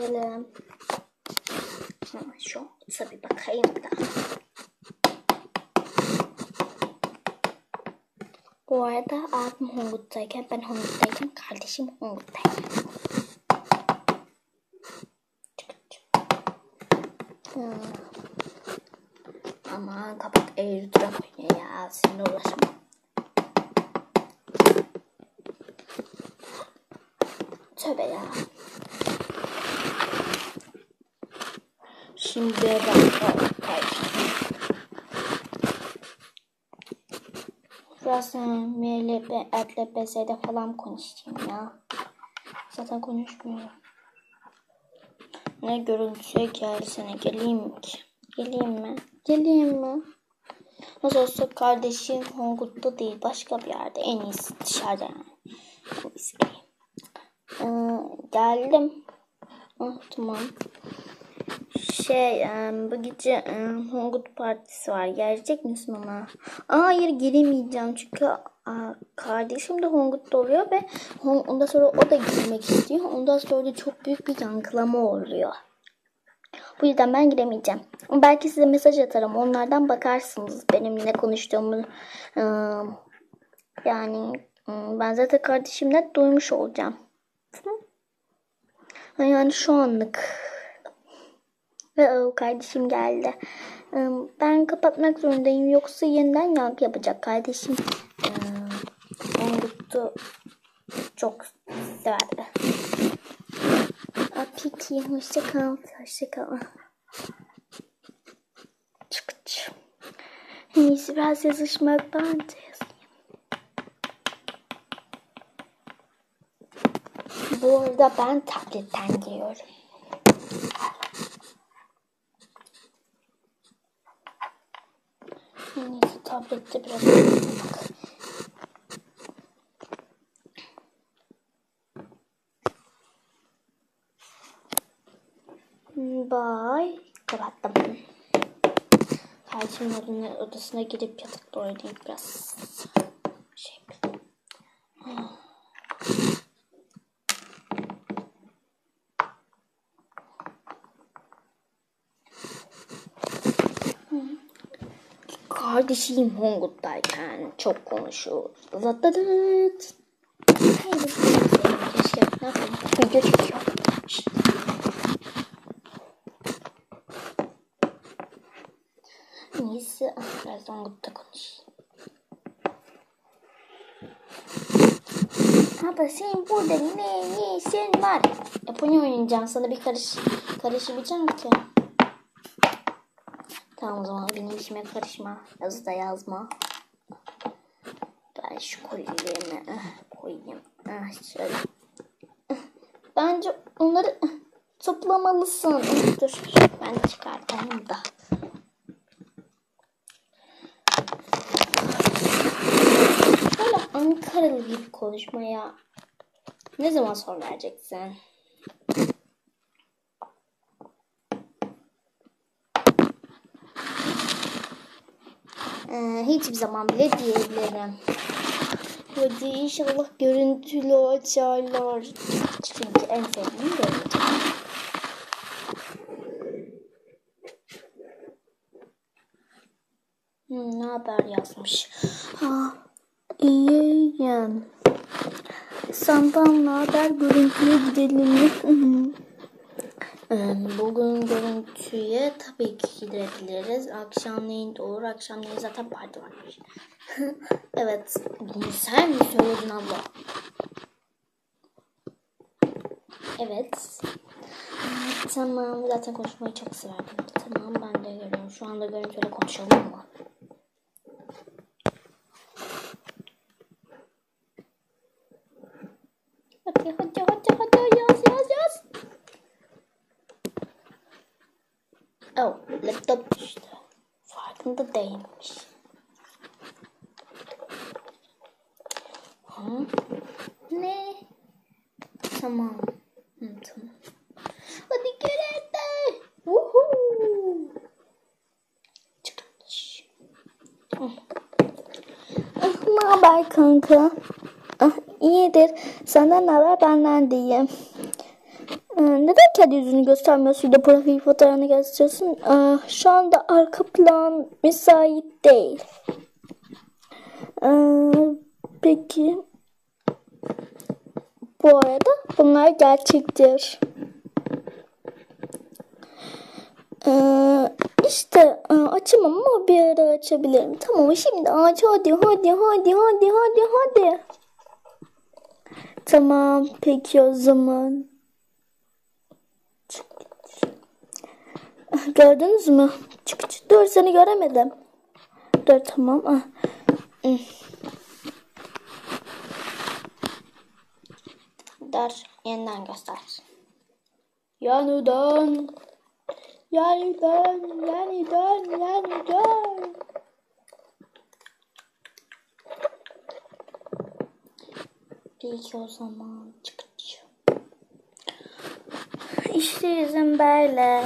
görelim. Şu tabii bakayım da. Bu arada abim Hongut'tayken, ben Hongut'tayken, kardeşim Hongut'tayken. Aman kapat airdrop ya, seninle ulaşamam. Tövbe ya. Şimdi ben biraz MLB, AdLBS'de falan konuşayım ya. Zaten konuşmuyorum. Ne görüntüye gelsene, geleyim ki? Geleyim mi? Nasıl olsa kardeşim Hongut'ta değil, başka bir yerde. En iyisi dışarıda yani. Geldim. Tamam. Bu gece Hongut partisi var. Gelecek misin ona? Hayır, gelemeyeceğim çünkü kardeşim de Hongut'ta oluyor ve ondan sonra o da gitmek istiyor. Ondan sonra da çok büyük bir yankılama oluyor. Bu yüzden ben giremeyeceğim. Belki size mesaj atarım. Onlardan bakarsınız benimle ne konuştuğumu. Yani ben zaten kardeşimden duymuş olacağım. Yani şu anlık. Ve kardeşim geldi. Ben kapatmak zorundayım. Yoksa yeniden yankı yapacak. Kardeşim Hongut'u çok severdi. Peki, hoşça kal. Çıkıç. En iyisi biraz yazışmaktan yazayım. Bu arada ben tabletten giriyorum. En iyisi tablette biraz oynamak. Bye. Kapattım. Kardeşimin odasına gidip yatakta oynayayım biraz. Kardeşim Hongut'tayken çok konuşuyoruz. Zatadıt. Keşke ne yapayım? Video çekiyorum. Neyse, biraz Hongut'ta konuşayım. Abla senin burada ne işin var? Japonya oynayacağım. Sana bir karışabileceğim ki. Tamam, o zaman benim işime karışma. Yazı da yazma. Ben şu kolyelerimi koyayım. Şöyle. Bence onları toplamalısın. Dur, ben çıkartayım da. Böyle Ankaralı gibi konuşmaya ne zaman son vereceksin? Hiçbir zaman bile diyebilirim. Hadi inşallah görüntülü açarlar. Çünkü en sevdiğim görüntü. Ne haber yazmış? İyiyim. Senden ne haber? Görüntüye gidelim mi? Bugün görüntüye tabii ki gidebiliriz. Akşamleyin de olur. Akşamleyin zaten parti varmış. Evet. Bunu sen mi söyledin abla? Evet. Tamam. Zaten konuşmayı çok severdim. Tamam, ben de geliyorum. Şu anda görüntüyle konuşalım mı? Hadi yaz. Oh, laptop düştü. Farkında değilmiş. Ne? Tamam. Tamam. Hadi görevde. Ne haber kanka? İyidir. Senden ne haber? Benden de iyiyim. Neden kendi yüzünü göstermiyorsun da profil fotoğrafını gösteriyorsun? Şu anda arka plan müsait değil. Peki. Bu arada bunlar gerçektir. İşte açamam ama bir ara açabilirim. Tamam şimdi aç hadi. Tamam peki o zaman. Gördünüz mü? Dur seni göremedim. Dur tamam. Dur yeniden göster. Yeniden. Peki o zaman çıkacağım. İşte yüzüm böyle.